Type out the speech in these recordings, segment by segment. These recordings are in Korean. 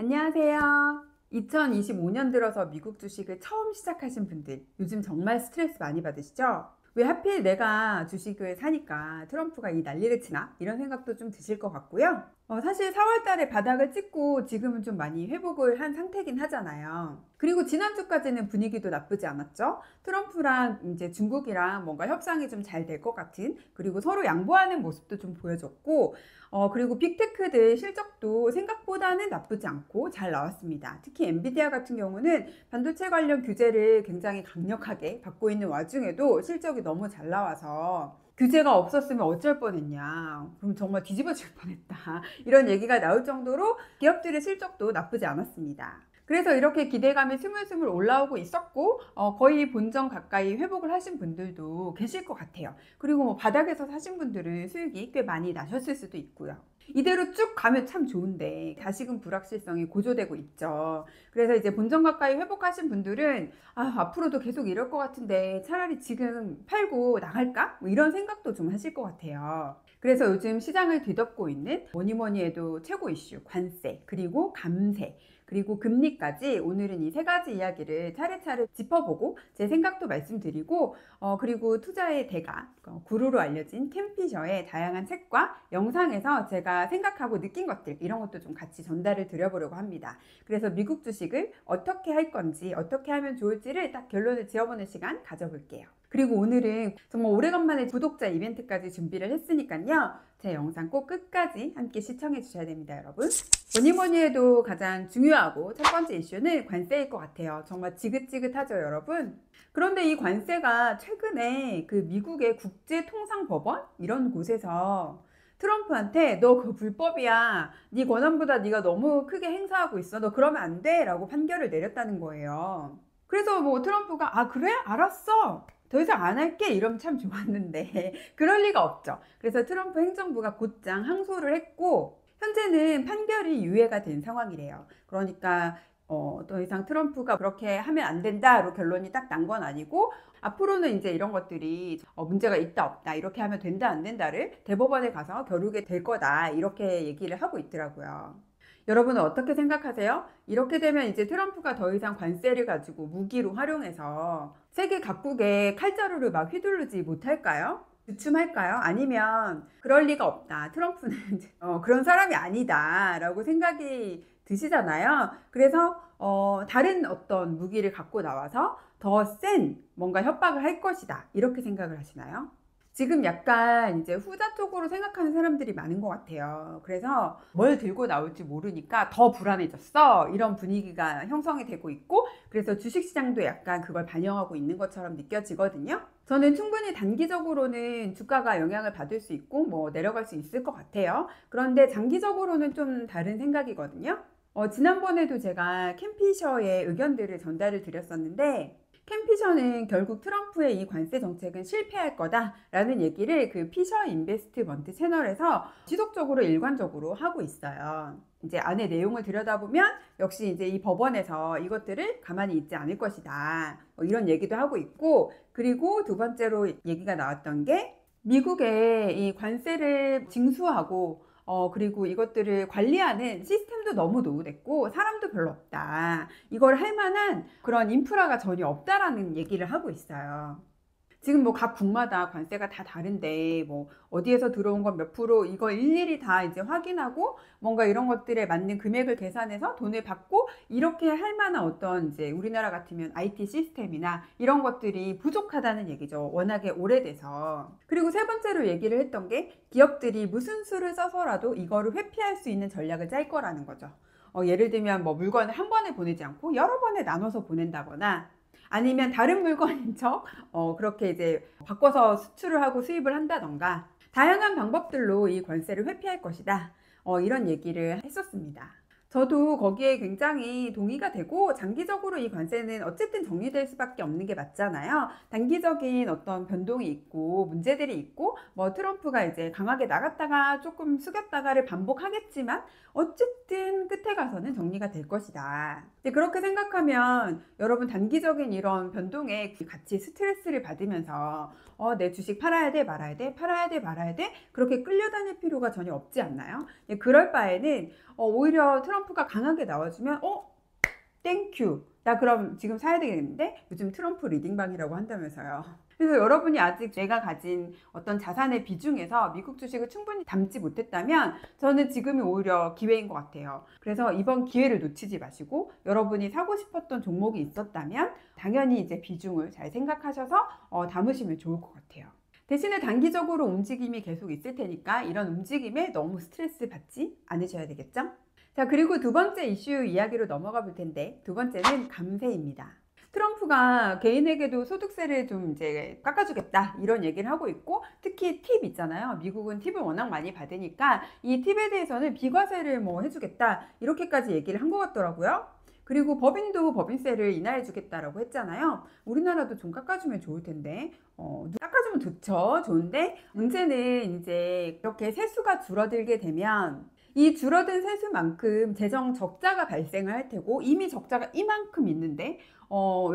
안녕하세요. 2025년 들어서 미국 주식을 처음 시작하신 분들, 요즘 정말 스트레스 많이 받으시죠? 왜 하필 내가 주식을 사니까 트럼프가 이 난리를 치나? 이런 생각도 좀 드실 것 같고요. 사실 4월 달에 바닥을 찍고 지금은 좀 많이 회복을 한 상태긴 하잖아요. 그리고 지난주까지는 분위기도 나쁘지 않았죠? 트럼프랑 이제 중국이랑 뭔가 협상이 좀 잘 될 것 같은, 그리고 서로 양보하는 모습도 좀 보여줬고, 그리고 빅테크들 실적도 생각보다는 나쁘지 않고 잘 나왔습니다. 특히 엔비디아 같은 경우는 반도체 관련 규제를 굉장히 강력하게 받고 있는 와중에도 실적이 너무 잘 나와서 규제가 없었으면 어쩔 뻔했냐, 그럼 정말 뒤집어질 뻔했다, 이런 얘기가 나올 정도로 기업들의 실적도 나쁘지 않았습니다. 그래서 이렇게 기대감이 스물스물 올라오고 있었고, 거의 본전 가까이 회복을 하신 분들도 계실 것 같아요. 그리고 뭐 바닥에서 사신 분들은 수익이 꽤 많이 나셨을 수도 있고요. 이대로 쭉 가면 참 좋은데 다시금 불확실성이 고조되고 있죠. 그래서 이제 본전 가까이 회복하신 분들은 앞으로도 계속 이럴 것 같은데 차라리 지금 팔고 나갈까? 뭐 이런 생각도 좀 하실 것 같아요. 그래서 요즘 시장을 뒤덮고 있는 뭐니 해도 최고 이슈, 관세, 그리고 감세, 그리고 금리까지 오늘은 이 세 가지 이야기를 차례차례 짚어보고 제 생각도 말씀드리고, 그리고 투자의 대가, 구루로 알려진 켄 피셔의 다양한 책과 영상에서 제가 생각하고 느낀 것들, 이런 것도 좀 같이 전달을 드려보려고 합니다. 그래서 미국 주식을 어떻게 할 건지, 어떻게 하면 좋을지를 딱 결론을 지어보는 시간 가져볼게요. 그리고 오늘은 정말 오래간만에 구독자 이벤트까지 준비를 했으니까요, 제 영상 꼭 끝까지 함께 시청해 주셔야 됩니다, 여러분. 뭐니 해도 가장 중요하고 첫 번째 이슈는 관세일 것 같아요. 정말 지긋지긋하죠, 여러분. 그런데 이 관세가 최근에 그 미국의 국제통상법원 이런 곳에서 트럼프한테 너 그거 불법이야, 네 권한보다 네가 너무 크게 행사하고 있어, 너 그러면 안 돼 라고 판결을 내렸다는 거예요. 그래서 뭐 트럼프가 그래? 알았어, 더 이상 안 할게, 이러면 참 좋았는데 그럴 리가 없죠. 그래서 트럼프 행정부가 곧장 항소를 했고, 현재는 판결이 유예가 된 상황이래요. 그러니까 더 이상 트럼프가 그렇게 하면 안 된다로 결론이 딱 난 건 아니고, 앞으로는 이제 이런 것들이 문제가 있다 없다, 이렇게 하면 된다 안 된다를 대법원에 가서 겨루게 될 거다, 이렇게 얘기를 하고 있더라고요. 여러분은 어떻게 생각하세요? 이렇게 되면 이제 트럼프가 더 이상 관세를 가지고 무기로 활용해서 세계 각국의 칼자루를 막 휘두르지 못할까요? 주춤할까요? 아니면 그럴 리가 없다, 트럼프는 그런 사람이 아니다 라고 생각이 드시잖아요. 그래서 다른 어떤 무기를 갖고 나와서 더 센 뭔가 협박을 할 것이다, 이렇게 생각을 하시나요? 지금 약간 이제 후자 쪽으로 생각하는 사람들이 많은 것 같아요. 그래서 뭘 들고 나올지 모르니까 더 불안해졌어, 이런 분위기가 형성이 되고 있고, 그래서 주식시장도 약간 그걸 반영하고 있는 것처럼 느껴지거든요. 저는 충분히 단기적으로는 주가가 영향을 받을 수 있고 뭐 내려갈 수 있을 것 같아요. 그런데 장기적으로는 좀 다른 생각이거든요. 지난번에도 제가 켄 피셔의 의견들을 전달을 드렸었는데, 켄 피셔는 결국 트럼프의 이 관세 정책은 실패할 거다라는 얘기를 그 피셔 인베스트먼트 채널에서 지속적으로 일관적으로 하고 있어요. 이제 안에 내용을 들여다보면 역시 이제 이 법원에서 이것들을 가만히 있지 않을 것이다, 이런 얘기도 하고 있고, 그리고 두 번째로 얘기가 나왔던 게 미국의 이 관세를 징수하고 그리고 이것들을 관리하는 시스템도 너무 노후됐고 사람도 별로 없다, 이걸 할 만한 그런 인프라가 전혀 없다라는 얘기를 하고 있어요. 지금 뭐 각 국마다 관세가 다 다른데 뭐 어디에서 들어온 건 몇 프로, 이거 일일이 다 이제 확인하고 뭔가 이런 것들에 맞는 금액을 계산해서 돈을 받고 이렇게 할 만한 어떤 이제 우리나라 같으면 IT 시스템이나 이런 것들이 부족하다는 얘기죠. 워낙에 오래돼서. 그리고 세 번째로 얘기를 했던 게 기업들이 무슨 수를 써서라도 이거를 회피할 수 있는 전략을 짤 거라는 거죠. 예를 들면 뭐 물건을 한 번에 보내지 않고 여러 번에 나눠서 보낸다거나, 아니면 다른 물건인 척 그렇게 이제 바꿔서 수출을 하고 수입을 한다던가, 다양한 방법들로 이 관세를 회피할 것이다, 이런 얘기를 했었습니다. 저도 거기에 굉장히 동의가 되고, 장기적으로 이 관세는 어쨌든 정리될 수밖에 없는 게 맞잖아요. 단기적인 어떤 변동이 있고 문제들이 있고, 뭐 트럼프가 이제 강하게 나갔다가 조금 숙였다가를 반복하겠지만 어쨌든 끝에 가서는 정리가 될 것이다. 이제 그렇게 생각하면 여러분 단기적인 이런 변동에 같이 스트레스를 받으면서 내 주식 팔아야 돼, 말아야 돼, 팔아야 돼, 말아야 돼, 그렇게 끌려다닐 필요가 전혀 없지 않나요? 그럴 바에는 오히려 트럼프가 강하게 나와주면 땡큐, 나 그럼 지금 사야 되겠는데? 요즘 트럼프 리딩방이라고 한다면서요. 그래서 여러분이 아직 내가 가진 어떤 자산의 비중에서 미국 주식을 충분히 담지 못했다면 저는 지금이 오히려 기회인 것 같아요. 그래서 이번 기회를 놓치지 마시고 여러분이 사고 싶었던 종목이 있었다면 당연히 이제 비중을 잘 생각하셔서 담으시면 좋을 것 같아요. 대신에 단기적으로 움직임이 계속 있을 테니까 이런 움직임에 너무 스트레스 받지 않으셔야 되겠죠? 자, 그리고 두 번째 이슈 이야기로 넘어가 볼 텐데, 두 번째는 감세입니다. 트럼프가 개인에게도 소득세를 좀 이제 깎아주겠다 이런 얘기를 하고 있고, 특히 팁 있잖아요. 미국은 팁을 워낙 많이 받으니까 이 팁에 대해서는 비과세를 뭐 해주겠다 이렇게까지 얘기를 한 것 같더라고요. 그리고 법인도 법인세를 인하해 주겠다라고 했잖아요. 우리나라도 좀 깎아주면 좋을 텐데, 깎아주면 좋죠. 좋은데 문제는 이제 이렇게 세수가 줄어들게 되면 이 줄어든 세수만큼 재정 적자가 발생을 할 테고, 이미 적자가 이만큼 있는데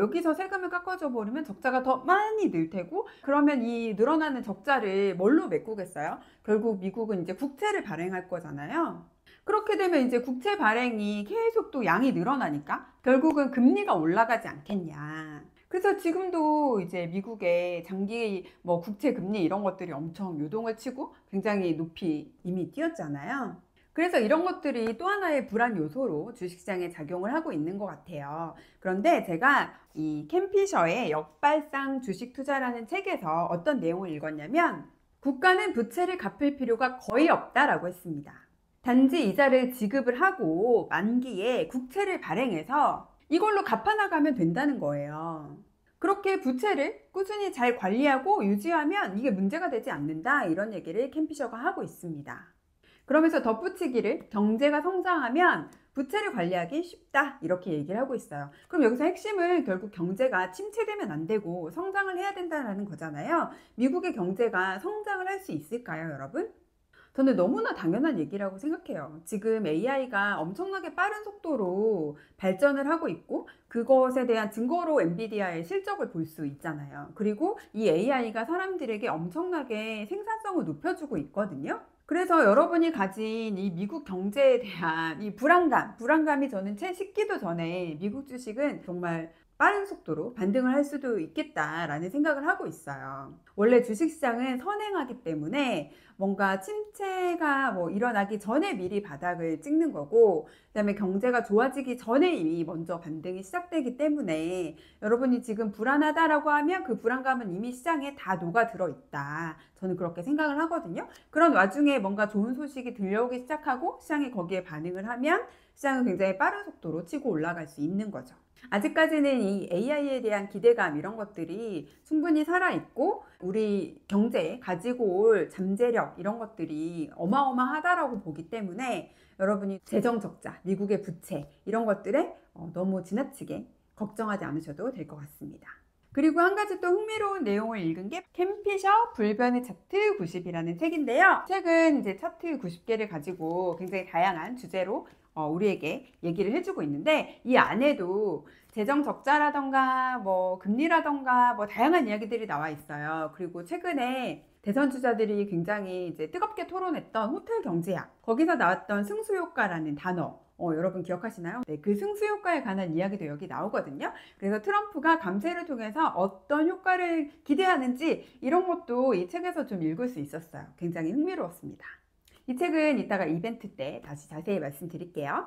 여기서 세금을 깎아줘 버리면 적자가 더 많이 늘 테고, 그러면 이 늘어나는 적자를 뭘로 메꾸겠어요? 결국 미국은 이제 국채를 발행할 거잖아요. 그렇게 되면 이제 국채 발행이 계속 또 양이 늘어나니까 결국은 금리가 올라가지 않겠냐. 그래서 지금도 이제 미국의 장기 뭐 국채 금리 이런 것들이 엄청 요동을 치고 굉장히 높이 이미 뛰었잖아요. 그래서 이런 것들이 또 하나의 불안 요소로 주식시장에 작용을 하고 있는 것 같아요. 그런데 제가 이 켄 피셔의 역발상 주식 투자라는 책에서 어떤 내용을 읽었냐면, 국가는 부채를 갚을 필요가 거의 없다라고 했습니다. 단지 이자를 지급을 하고 만기에 국채를 발행해서 이걸로 갚아나가면 된다는 거예요. 그렇게 부채를 꾸준히 잘 관리하고 유지하면 이게 문제가 되지 않는다, 이런 얘기를 켄 피셔가 하고 있습니다. 그러면서 덧붙이기를 경제가 성장하면 부채를 관리하기 쉽다 이렇게 얘기를 하고 있어요. 그럼 여기서 핵심은 결국 경제가 침체되면 안 되고 성장을 해야 된다는 거잖아요. 미국의 경제가 성장을 할 수 있을까요, 여러분? 저는 너무나 당연한 얘기라고 생각해요. 지금 AI가 엄청나게 빠른 속도로 발전을 하고 있고, 그것에 대한 증거로 엔비디아의 실적을 볼 수 있잖아요. 그리고 이 AI가 사람들에게 엄청나게 생산성을 높여주고 있거든요. 그래서 여러분이 가진 이 미국 경제에 대한 이 불안감이 저는 채 식기도 전에 미국 주식은 정말 빠른 속도로 반등을 할 수도 있겠다라는 생각을 하고 있어요. 원래 주식시장은 선행하기 때문에 뭔가 침체가 뭐 일어나기 전에 미리 바닥을 찍는 거고, 그다음에 경제가 좋아지기 전에 이미 먼저 반등이 시작되기 때문에 여러분이 지금 불안하다라고 하면 그 불안감은 이미 시장에 다 녹아들어 있다. 저는 그렇게 생각을 하거든요. 그런 와중에 뭔가 좋은 소식이 들려오기 시작하고 시장이 거기에 반응을 하면 시장은 굉장히 빠른 속도로 치고 올라갈 수 있는 거죠. 아직까지는 이 AI에 대한 기대감 이런 것들이 충분히 살아있고, 우리 경제에 가지고 올 잠재력 이런 것들이 어마어마하다라고 보기 때문에 여러분이 재정 적자, 미국의 부채 이런 것들에 너무 지나치게 걱정하지 않으셔도 될 것 같습니다. 그리고 한 가지 또 흥미로운 내용을 읽은 게 켄 피셔 불변의 차트 90이라는 책인데요. 책은 이제 차트 90개를 가지고 굉장히 다양한 주제로 우리에게 얘기를 해주고 있는데, 이 안에도 재정 적자라던가 뭐 금리라던가 뭐 다양한 이야기들이 나와 있어요. 그리고 최근에 대선 주자들이 굉장히 이제 뜨겁게 토론했던 호텔 경제학, 거기서 나왔던 승수효과라는 단어, 여러분 기억하시나요? 네, 그 승수효과에 관한 이야기도 여기 나오거든요. 그래서 트럼프가 감세를 통해서 어떤 효과를 기대하는지 이런 것도 이 책에서 좀 읽을 수 있었어요. 굉장히 흥미로웠습니다. 이 책은 이따가 이벤트 때 다시 자세히 말씀드릴게요.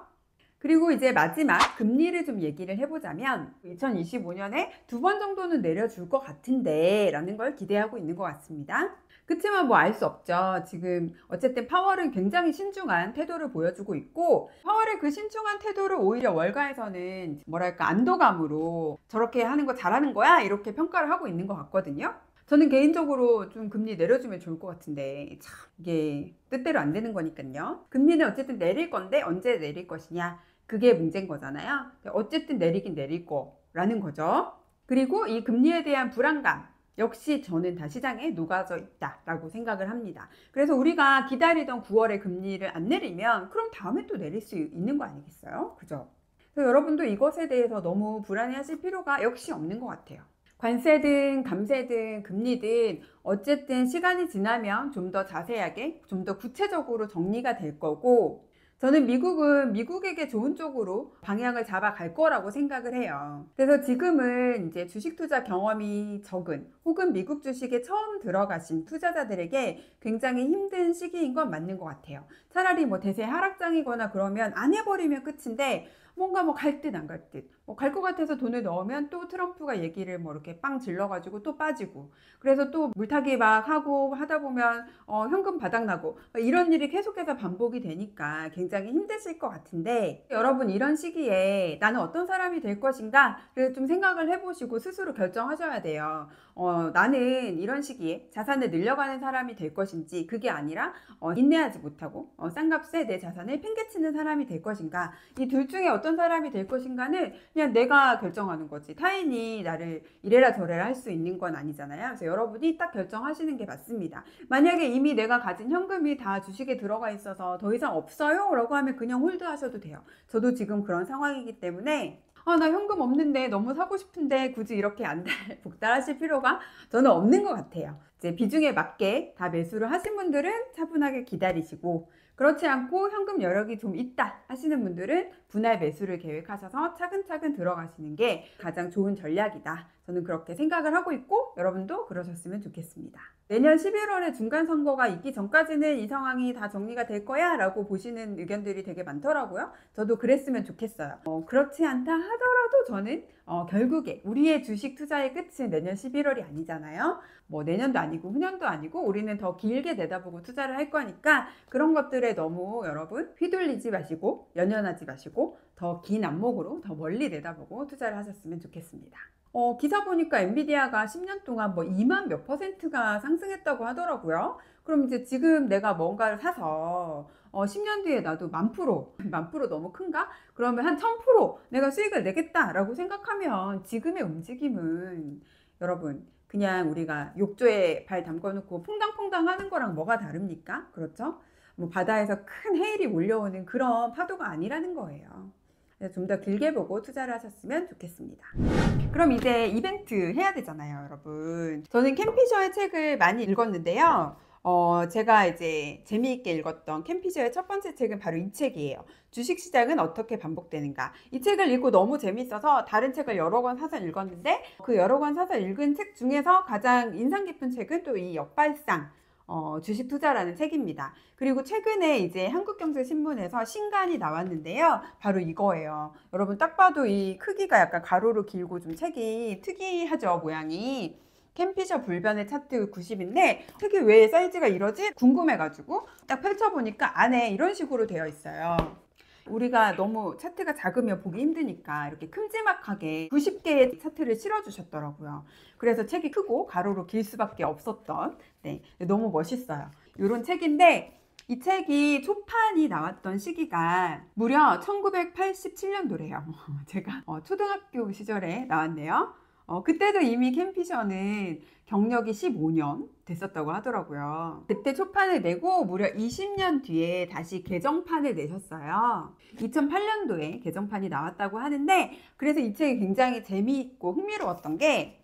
그리고 이제 마지막 금리를 좀 얘기를 해보자면, 2025년에 2번 정도는 내려줄 것 같은데 라는 걸 기대하고 있는 것 같습니다. 그치만 뭐 알 수 없죠. 지금 어쨌든 파월은 굉장히 신중한 태도를 보여주고 있고, 파월의 그 신중한 태도를 오히려 월가에서는 뭐랄까 안도감으로 저렇게 하는 거 잘하는 거야 이렇게 평가를 하고 있는 것 같거든요. 저는 개인적으로 좀 금리 내려주면 좋을 것 같은데 참 이게 뜻대로 안 되는 거니까요. 금리는 어쨌든 내릴 건데 언제 내릴 것이냐, 그게 문제인 거잖아요. 어쨌든 내리긴 내릴 거라는 거죠. 그리고 이 금리에 대한 불안감 역시 저는 다 시장에 녹아져 있다라고 생각을 합니다. 그래서 우리가 기다리던 9월에 금리를 안 내리면 그럼 다음에 또 내릴 수 있는 거 아니겠어요? 그죠? 그래서 여러분도 이것에 대해서 너무 불안해하실 필요가 역시 없는 것 같아요. 관세든 감세든 금리든 어쨌든 시간이 지나면 좀 더 자세하게, 좀 더 구체적으로 정리가 될 거고, 저는 미국은 미국에게 좋은 쪽으로 방향을 잡아갈 거라고 생각을 해요. 그래서 지금은 이제 주식 투자 경험이 적은 혹은 미국 주식에 처음 들어가신 투자자들에게 굉장히 힘든 시기인 건 맞는 것 같아요. 차라리 뭐 대세 하락장이거나 그러면 안 해버리면 끝인데, 뭔가 뭐 갈 듯 안 갈 듯, 뭐 갈 것 같아서 돈을 넣으면 또 트럼프가 얘기를 뭐 이렇게 빵 질러가지고 또 빠지고, 그래서 또 물타기 막 하고 하다 보면 현금 바닥나고, 이런 일이 계속해서 반복이 되니까 굉장히 힘드실 것 같은데, 여러분 이런 시기에 나는 어떤 사람이 될 것인가 를 좀 생각을 해보시고 스스로 결정하셔야 돼요. 나는 이런 시기에 자산을 늘려가는 사람이 될 것인지, 그게 아니라 인내하지 못하고 싼 값에 내 자산을 팽개치는 사람이 될 것인가, 이 둘 중에 어떤 사람이 될 것인가는 그냥 내가 결정하는 거지, 타인이 나를 이래라 저래라 할 수 있는 건 아니잖아요. 그래서 여러분이 딱 결정하시는 게 맞습니다. 만약에 이미 내가 가진 현금이 다 주식에 들어가 있어서 더 이상 없어요 라고 하면 그냥 홀드 하셔도 돼요. 저도 지금 그런 상황이기 때문에 나 현금 없는데 너무 사고 싶은데 굳이 이렇게 복달하실 필요가 저는 없는 것 같아요. 이제 비중에 맞게 다 매수를 하신 분들은 차분하게 기다리시고, 그렇지 않고 현금 여력이 좀 있다 하시는 분들은 분할 매수를 계획하셔서 차근차근 들어가시는 게 가장 좋은 전략이다. 저는 그렇게 생각을 하고 있고, 여러분도 그러셨으면 좋겠습니다. 내년 11월에 중간선거가 있기 전까지는 이 상황이 다 정리가 될 거야 라고 보시는 의견들이 되게 많더라고요. 저도 그랬으면 좋겠어요. 그렇지 않다 하더라도 저는 결국에 우리의 주식 투자의 끝은 내년 11월이 아니잖아요. 뭐 내년도 아니고 후년도 아니고 우리는 더 길게 내다보고 투자를 할 거니까, 그런 것들에 너무 여러분 휘둘리지 마시고 연연하지 마시고 더 긴 안목으로 더 멀리 내다보고 투자를 하셨으면 좋겠습니다. 기사 보니까 엔비디아가 10년 동안 뭐 2만 몇 %가 상승했다고 하더라고요. 그럼 이제 지금 내가 뭔가를 사서 10년 뒤에 나도 10,000%, 10,000% 너무 큰가? 그러면 한 1000% 내가 수익을 내겠다라고 생각하면 지금의 움직임은 여러분 그냥 우리가 욕조에 발 담궈놓고 퐁당퐁당 하는 거랑 뭐가 다릅니까? 그렇죠? 뭐 바다에서 큰 해일이 몰려오는 그런 파도가 아니라는 거예요. 좀 더 길게 보고 투자를 하셨으면 좋겠습니다. 그럼 이제 이벤트 해야 되잖아요, 여러분. 저는 캔 피셔의 책을 많이 읽었는데요. 제가 이제 재미있게 읽었던 캔 피셔의 첫 번째 책은 바로 이 책이에요. 주식시장은 어떻게 반복되는가. 이 책을 읽고 너무 재밌어서 다른 책을 여러 권 사서 읽었는데, 그 여러 권 사서 읽은 책 중에서 가장 인상 깊은 책은 또 이 역발상 주식 투자라는 책입니다. 그리고 최근에 이제 한국경제신문에서 신간이 나왔는데요. 바로 이거예요. 여러분 딱 봐도 이 크기가 약간 가로로 길고 좀 책이 특이하죠, 모양이. 캔 피셔 불변의 차트 90인데 책이 왜 사이즈가 이러지? 궁금해가지고 딱 펼쳐보니까 안에 이런 식으로 되어 있어요. 우리가 너무 차트가 작으면 보기 힘드니까 이렇게 큼지막하게 90개의 차트를 실어주셨더라고요. 그래서 책이 크고 가로로 길 수밖에 없었던, 너무 멋있어요. 이런 책인데, 이 책이 초판이 나왔던 시기가 무려 1987년도래요. 제가 초등학교 시절에 나왔네요. 그때도 이미 캔 피셔는 경력이 15년 됐었다고 하더라고요. 그때 초판을 내고 무려 20년 뒤에 다시 개정판을 내셨어요. 2008년도에 개정판이 나왔다고 하는데, 그래서 이 책이 굉장히 재미있고 흥미로웠던 게,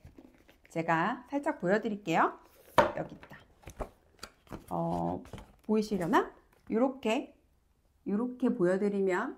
제가 살짝 보여드릴게요. 여기 있다. 보이시려나? 이렇게 보여드리면,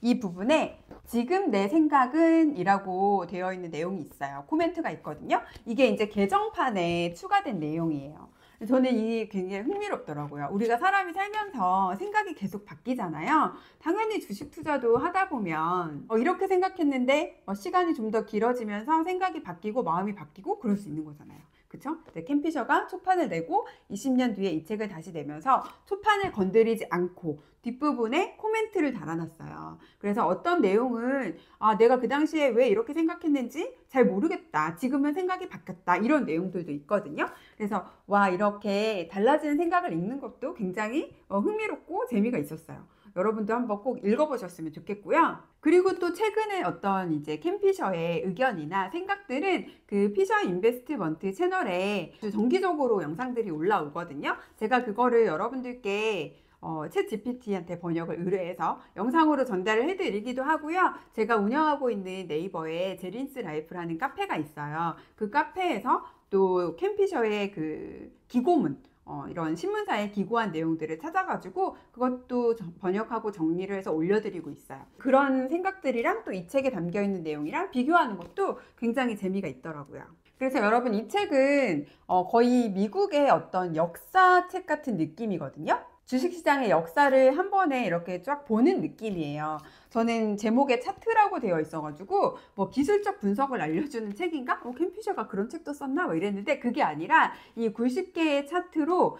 이 부분에 지금 내 생각은 이라고 되어 있는 내용이 있어요. 코멘트가 있거든요. 이게 이제 개정판에 추가된 내용이에요. 저는 이게 굉장히 흥미롭더라고요. 우리가 사람이 살면서 생각이 계속 바뀌잖아요. 당연히 주식 투자도 하다 보면 이렇게 생각했는데 시간이 좀 더 길어지면서 생각이 바뀌고 마음이 바뀌고 그럴 수 있는 거잖아요. 그쵸? 캔 피셔가 초판을 내고 20년 뒤에 이 책을 다시 내면서 초판을 건드리지 않고 뒷부분에 코멘트를 달아놨어요. 그래서 어떤 내용은 내가 그 당시에 왜 이렇게 생각했는지 잘 모르겠다, 지금은 생각이 바뀌었다, 이런 내용들도 있거든요. 그래서 이렇게 달라지는 생각을 읽는 것도 굉장히 흥미롭고 재미가 있었어요. 여러분도 한번 꼭 읽어보셨으면 좋겠고요. 그리고 또 최근에 어떤 이제 캔 피셔의 의견이나 생각들은 그 피셔 인베스트먼트 채널에 정기적으로 영상들이 올라오거든요. 제가 그거를 여러분들께 챗 GPT한테 번역을 의뢰해서 영상으로 전달을 해드리기도 하고요. 제가 운영하고 있는 네이버에 제린스 라이프라는 카페가 있어요. 그 카페에서 또 캠피셔의 그 기고문, 이런 신문사에 기고한 내용들을 찾아가지고 그것도 번역하고 정리를 해서 올려드리고 있어요. 그런 생각들이랑 또 이 책에 담겨있는 내용이랑 비교하는 것도 굉장히 재미가 있더라고요. 그래서 여러분, 이 책은 거의 미국의 어떤 역사책 같은 느낌이거든요. 주식시장의 역사를 한 번에 이렇게 쫙 보는 느낌이에요. 저는 제목에 차트라고 되어 있어가지고 뭐 기술적 분석을 알려주는 책인가? 캠피셔가 그런 책도 썼나? 뭐 이랬는데 그게 아니라 이 90개의 차트로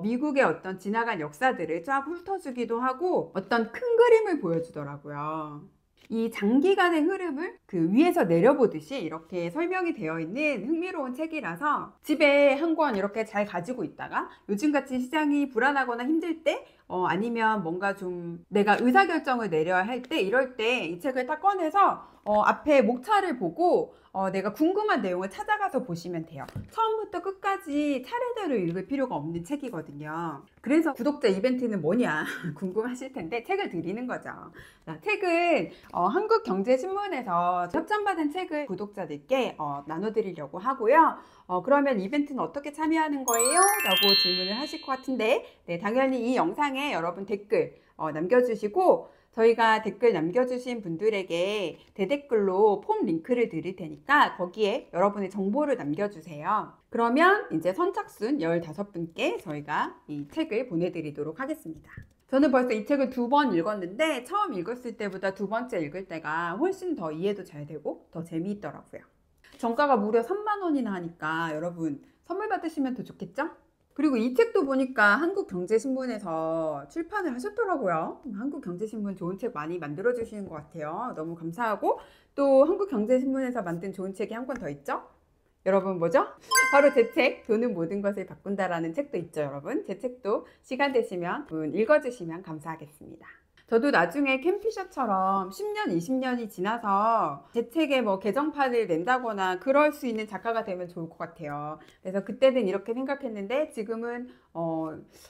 미국의 어떤 지나간 역사들을 쫙 훑어주기도 하고 어떤 큰 그림을 보여주더라고요. 이 장기간의 흐름을 그 위에서 내려보듯이 이렇게 설명이 되어 있는 흥미로운 책이라서 집에 한 권 이렇게 잘 가지고 있다가 요즘같이 시장이 불안하거나 힘들 때 아니면 뭔가 좀 내가 의사결정을 내려야 할 때, 이럴 때 이 책을 딱 꺼내서 앞에 목차를 보고 내가 궁금한 내용을 찾아가서 보시면 돼요. 처음부터 끝까지 차례대로 읽을 필요가 없는 책이거든요. 그래서 구독자 이벤트는 뭐냐 궁금하실 텐데 책을 드리는 거죠. 자, 책은 한국경제신문에서 협찬받은 책을 구독자들께 나눠드리려고 하고요. 그러면 이벤트는 어떻게 참여하는 거예요? 라고 질문을 하실 것 같은데, 네, 당연히 이 영상에 여러분 댓글 남겨주시고, 저희가 댓글 남겨주신 분들에게 대댓글로 폼 링크를 드릴 테니까 거기에 여러분의 정보를 남겨주세요. 그러면 이제 선착순 15분께 저희가 이 책을 보내드리도록 하겠습니다. 저는 벌써 이 책을 2번 읽었는데 처음 읽었을 때보다 두 번째 읽을 때가 훨씬 더 이해도 잘 되고 더 재미있더라고요. 정가가 무려 3만 원이나 하니까 여러분 선물 받으시면 더 좋겠죠? 그리고 이 책도 보니까 한국경제신문에서 출판을 하셨더라고요. 한국경제신문 좋은 책 많이 만들어주시는 것 같아요. 너무 감사하고, 또 한국경제신문에서 만든 좋은 책이 한 권 더 있죠? 여러분 뭐죠? 바로 제 책, 돈은 모든 것을 바꾼다라는 책도 있죠, 여러분. 제 책도 시간 되시면 읽어주시면 감사하겠습니다. 저도 나중에 캠피셔처럼 10년, 20년이 지나서 제 책에 뭐 개정판을 낸다거나 그럴 수 있는 작가가 되면 좋을 것 같아요. 그래서 그때는 이렇게 생각했는데 지금은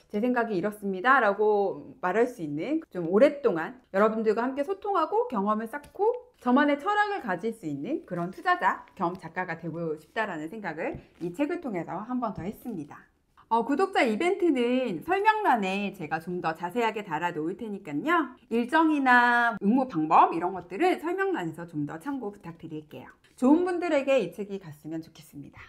제 생각이 이렇습니다 라고 말할 수 있는, 좀 오랫동안 여러분들과 함께 소통하고 경험을 쌓고 저만의 철학을 가질 수 있는 그런 투자자 겸 작가가 되고 싶다라는 생각을 이 책을 통해서 한 번 더 했습니다. 구독자 이벤트는 설명란에 제가 좀 더 자세하게 달아 놓을 테니까요. 일정이나 응모 방법 이런 것들은 설명란에서 좀 더 참고 부탁드릴게요. 좋은 분들에게 이 책이 갔으면 좋겠습니다.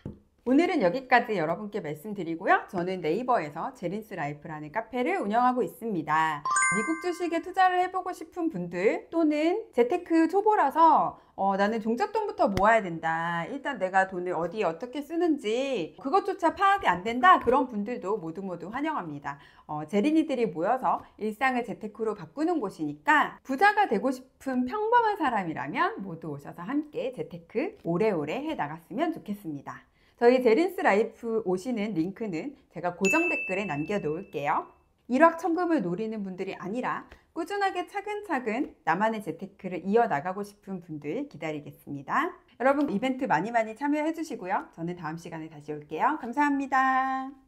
오늘은 여기까지 여러분께 말씀드리고요. 저는 네이버에서 제린스 라이프라는 카페를 운영하고 있습니다. 미국 주식에 투자를 해보고 싶은 분들, 또는 재테크 초보라서 나는 종잣돈부터 모아야 된다, 일단 내가 돈을 어디에 어떻게 쓰는지 그것조차 파악이 안 된다, 그런 분들도 모두 환영합니다. 제린이들이 모여서 일상을 재테크로 바꾸는 곳이니까 부자가 되고 싶은 평범한 사람이라면 모두 오셔서 함께 재테크 오래오래 해 나갔으면 좋겠습니다. 저희 제린스 라이프 오시는 링크는 제가 고정 댓글에 남겨 놓을게요. 일확천금을 노리는 분들이 아니라 꾸준하게 차근차근 나만의 재테크를 이어나가고 싶은 분들 기다리겠습니다. 여러분 이벤트 많이 참여해 주시고요. 저는 다음 시간에 다시 올게요. 감사합니다.